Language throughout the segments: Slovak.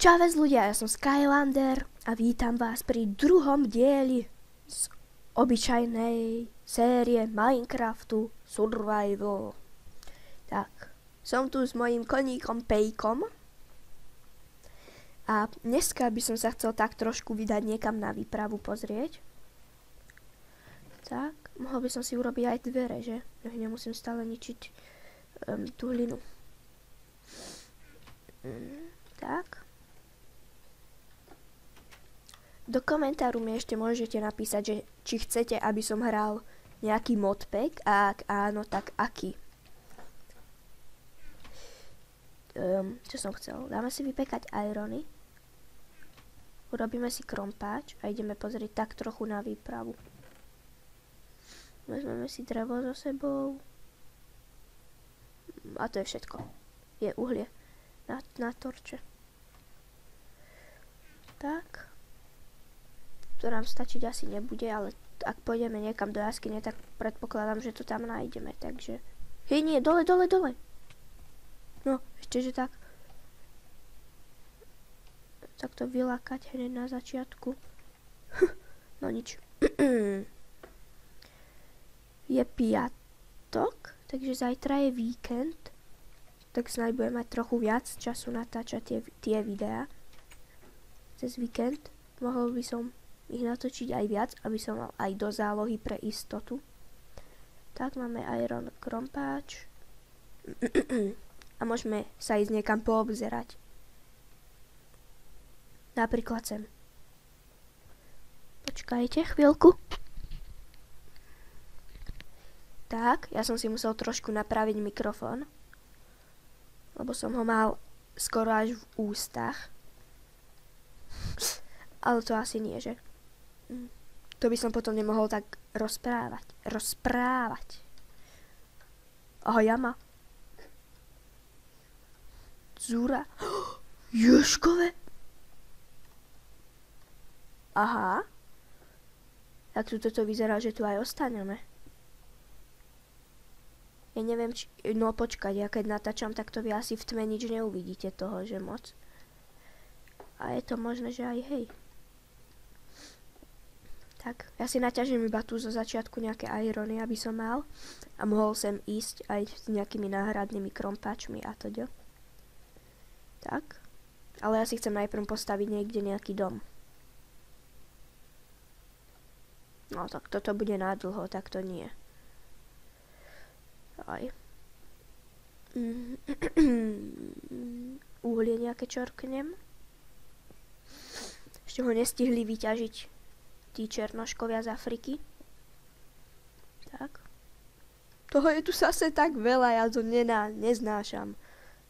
Čaves ľudia, ja som Skylander a vítam vás pri druhom dieli z obyčajnej série Minecraftu Survival. Tak, som tu s mojím koníkom Pejkom a dneska by som sa chcel tak trošku vydať niekam na výpravu pozrieť. Tak, mohol by som si urobiť aj dvere, že? Nemusím stále ničiť tú hlinu. Tak. Do komentáru mi ešte môžete napísať, že či chcete, aby som hral nejaký modpack a ak áno, tak aký. Čo som chcel? Dáme si vypekať irony. Urobíme si krompáč a ideme pozrieť tak trochu na výpravu. Vezmeme si drevo so sebou. A to je všetko. Je uhlie na torče. Tak. To nám stačiť asi nebude, ale ak pôjdeme niekam do jaskyne, tak predpokladám, že to tam nájdeme, takže... Hej, nie, dole! No, ešte, že tak. Tak to vylákať hneď na začiatku. No nič. Je piatok, takže zajtra je víkend. Tak snáď budem mať trochu viac času natáčať tie videá. Cez víkend mohol by som ich natočiť aj viac, aby som mal aj do zálohy pre istotu. Tak máme iron krompáč. A môžeme sa ísť niekam poobzerať. Napríklad sem. Počkajte chvíľku. Tak, ja som si musel trošku napraviť mikrofón, lebo som ho mal skoro až v ústach. Ale to asi nie, že? To by som potom nemohol tak rozprávať. Aha, jama. Zúra. Ježkové. Aha. Tak tu toto vyzerá, že tu aj ostaneme. Ja neviem, či... No počkať, ja keď natáčam, tak to vy asi v tme nič neuvidíte toho, že moc. A je to možné, že aj hej. Tak, ja si naťažím iba tu zo začiatku nejaké irony, aby som mal. A mohol sem ísť aj s nejakými náhradnými krompáčmi a teda. Tak. Ale ja si chcem najprv postaviť niekde nejaký dom. No tak toto bude nadlho, tak to nie. Aj. Uhlie nejaké čorknem. Ešte ho nestihli vyťažiť tí černoškovia z Afriky. Tak. Toho je tu zase tak veľa, ja to neznášam.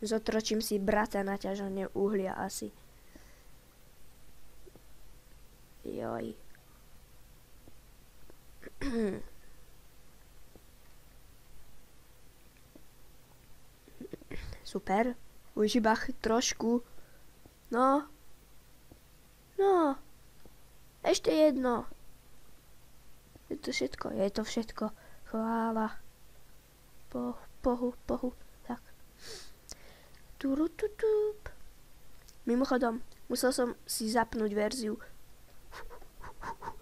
Zotročím si brata na ťažanie uhlia asi. Joj. Super. Už iba trošku. No. Ešte jedno. Je to všetko. Chvála. Bohu. Tak. Turututup. Mimochodom, musel som si zapnúť verziu.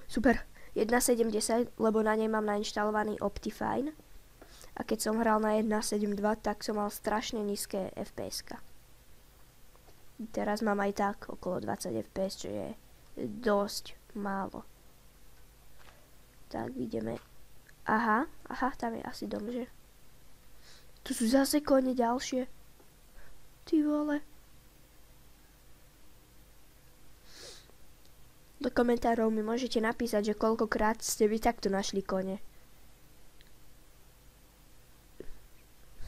Super. 1.70, lebo na nej mám nainštalovaný Optifine. A keď som hral na 1.7.2, tak som mal strašne nízke FPS-ka. Teraz mám aj tak okolo 20 FPS, čo je dosť málo. Tak vidíme. Aha, tam je asi dom, že? Tu sú zase kone ďalšie. Ty vole. Do komentárov mi môžete napísať, že koľkokrát ste vy takto našli kone.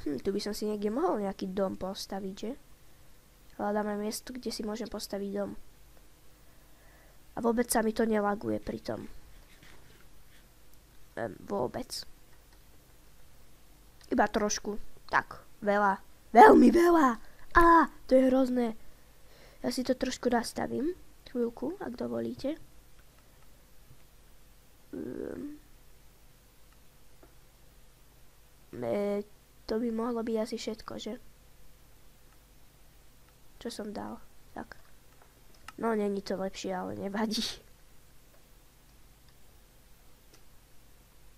Tu by som si niekde mohol nejaký dom postaviť, že? Hľadáme miesto, kde si môžem postaviť dom. A vôbec sa mi to nelaguje pri tom. Vôbec. Iba trošku. Tak, veľa. Veľmi veľa. To je hrozné. Ja si to trošku nastavím. Chvíľku, ak dovolíte. To by mohlo byť asi všetko, že? Čo som dal? Tak. No, není to lepšie, ale nevadí.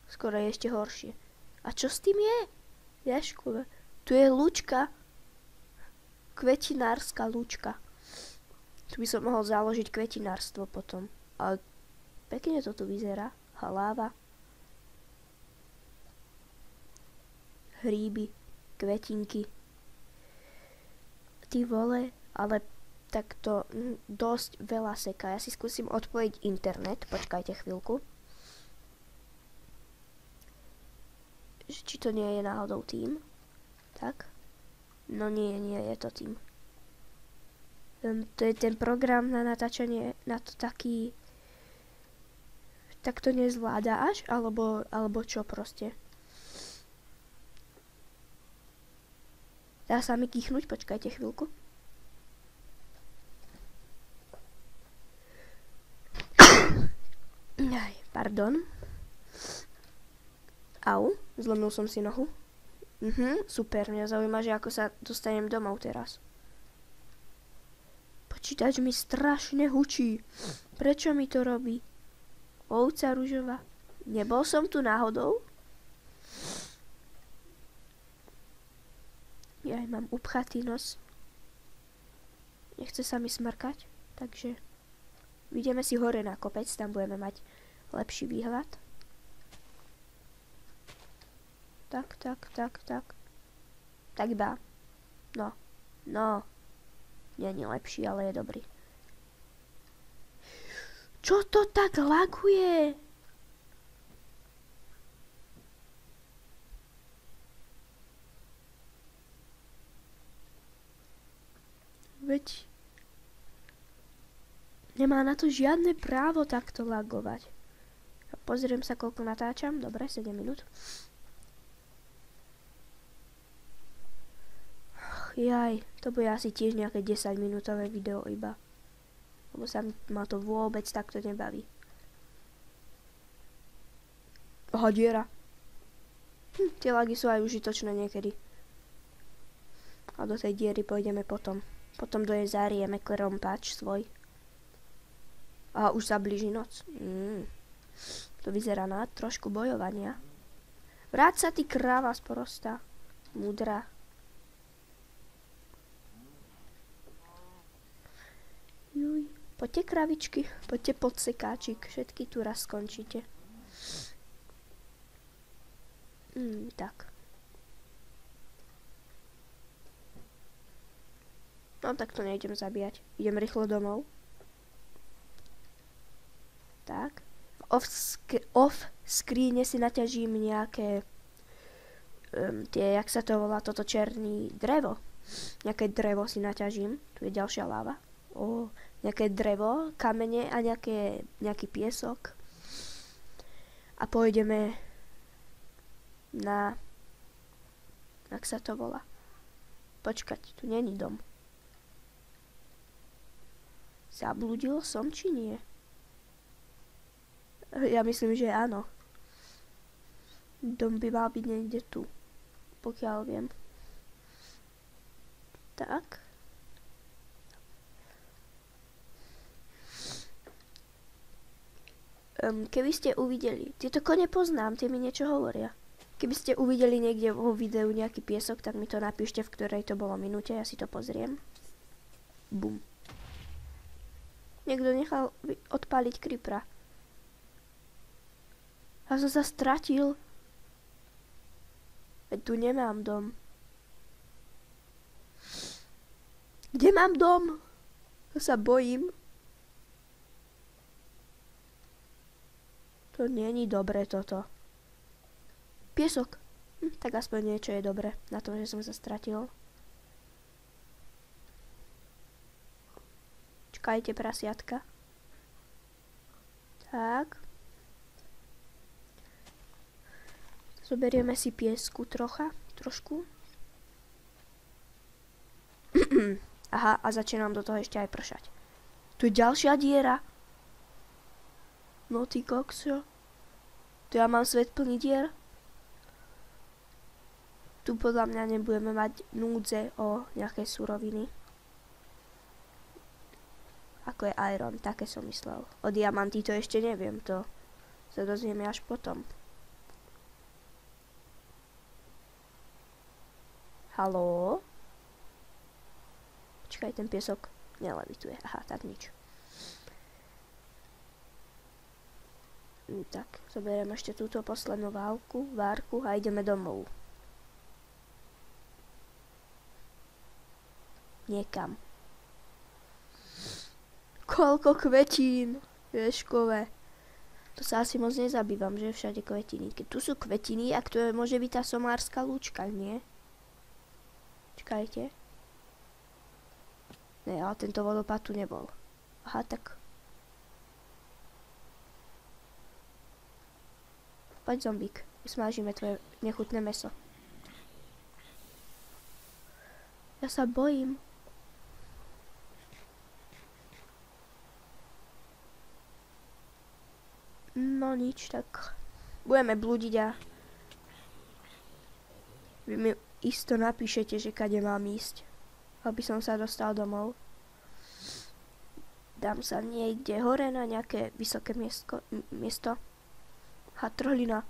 Skoro je ešte horšie. A čo s tým je? Vieš, tu je lúčka. Kvetinárska lúčka. Tu by som mohol založiť kvetinárstvo potom. Ale pekne to tu vyzerá. Hlava. Hríby. Kvetinky. Ty vole, ale takto dosť veľa seká. Ja si skúsim odpojiť internet. Počkajte chvíľku. Či to nie je náhodou tým? Tak? No nie je to tým. To je ten program na natáčanie, na to taký... Tak to nezvláda až? Alebo čo proste? Dá sa mi kýchnuť? Počkajte chvíľku. Pardon. Au, zlomil som si nohu. Super, mňa zaujíma, že ako sa dostanem domov teraz. Počítač mi strašne hučí. Prečo mi to robí? Ovca ružová. Nebol som tu náhodou? Ja aj mám upchatý nos. Nechce sa mi smrkať, takže ideme si hore na kopec, tam budeme mať lepší výhľad. Tak. Tak iba. No. Nie je lepší, ale je dobrý. Čo to tak laguje? Veď nemá na to žiadne právo takto lagovať. Pozriem sa, koľko natáčam. Dobre, 7 minút. Jaj, to bude asi tiež nejaké 10 minútové video iba. Lebo sa ma to vôbec takto nebaví. Aha, diera. Tie lagy sú aj užitočné niekedy. A do tej diery pôjdeme potom. Potom do jej zarieme krompáč svoj. A už sa blíži noc. To vyzerá na trošku bojovania. Vráť sa, ty kráva sporostá. Múdra. Juj. Poďte kravičky, poďte podsekáčik. Všetky tu raz skončíte. Tak. No tak to nejdem zabíjať. Idem rýchlo domov. Tak. Off screene si naťažím nejaké jak sa to volá, toto černý drevo. Nejaké drevo si naťažím. Tu je ďalšia láva. Nejaké drevo, kamene a nejaký piesok. A pôjdeme na... Jak sa to volá? Počkať, tu není dom. Zablúdil som, či nie? Ja myslím, že áno. Dom by mal byť niekde tu. Pokiaľ viem. Tak. Keby ste uvideli, tieto kone poznám, tie mi niečo hovoria. Keby ste uvideli niekde vo videu nejaký piesok, tak mi to napíšte, v ktorej to bolo minúte, ja si to pozriem. Bum. Niekto nechal odpáliť creepera. Ja som sa stratil. Veď tu nemám dom. Kde mám dom? To sa bojím. To není dobre toto. Piesok. Tak aspoň niečo je dobre na tom, že som sa stratil. Čakajte, prasiatka. Tak. Zoberieme si piesku trošku. Aha, a začínam do toho ešte aj pršať. Tu je ďalšia diera. No ty kokso. Tu ja mám svet plný dier. Tu podľa mňa nebudeme mať núdze o nejaké suroviny. ako je iron, také som myslel. O diamanty to ešte neviem, to sa dozvieme až potom. Haló? Počkaj, ten piesok nelevituje. Aha, tak nič. Tak, zoberiem ešte túto poslednú várku a ideme domov. Niekam. Koľko kvetín, ješkové. To sa asi moc nezabývam, že všade kvetiny. Keď tu sú kvetiny, ak to je, môže byť tá somárska lúčka, nie? Čakajte. Ne, ale tento vodopád tu nebol. Aha, tak. Poď, zombík, usmážime tvoje nechutné mäso. Ja sa bojím. No nič, tak budeme blúdiť a vy mi isto napíšete, že kade mám ísť, aby som sa dostal domov. Dám sa niekde hore na nejaké vysoké miesto. Trhlina.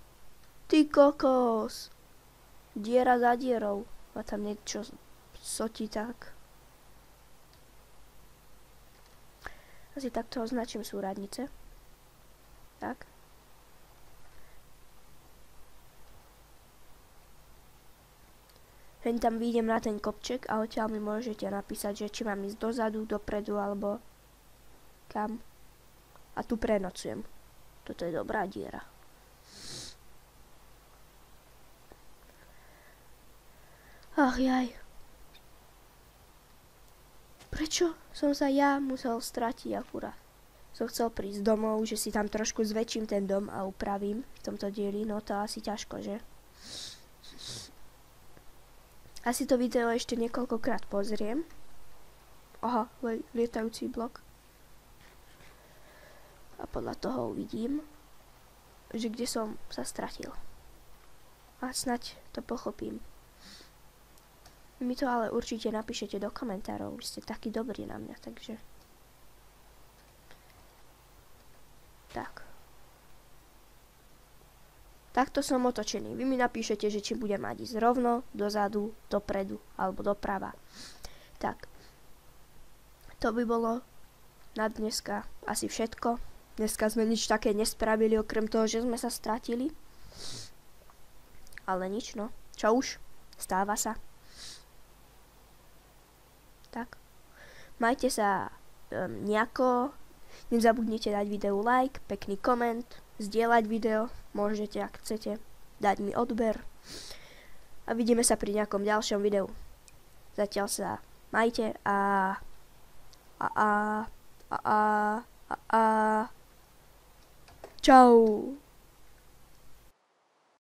Ty kokos. Diera za dierou. A tam niečo sotí tak. Asi takto označím súradnice. Tak. Hen tam vyjdem na ten kopček a odtiaľ mi môžete napísať, že či mám ísť dozadu, dopredu alebo kam. A tu prenocujem. Toto je dobrá diera. Ach jaj. Prečo som sa ja musel stratiť akurát? Som chcel prísť domov, že si tam trošku zväčším ten dom a upravím v tomto dieli, no to asi ťažko, že? Asi to video ešte niekoľkokrát pozriem. Aha, lietajúci blok. A podľa toho uvidím, že kde som sa stratil. A snať to pochopím. Vy mi to ale určite napíšete do komentárov, vy ste takí dobrí na mňa, takže... Tak. Takto som otočený. Vy mi napíšete, že či budem mať ísť rovno, dozadu, dopredu alebo doprava. Tak. To by bolo na dneska asi všetko. Dneska sme nič také nespravili, okrem toho, že sme sa stratili. Ale nič, no. Čo už? Stáva sa. Tak. Majte sa nejako. Nezabudnite dať videu like, pekný koment, zdieľať video, môžete, ak chcete, dať mi odber. A vidíme sa pri nejakom ďalšom videu. Zatiaľ sa majte a čau.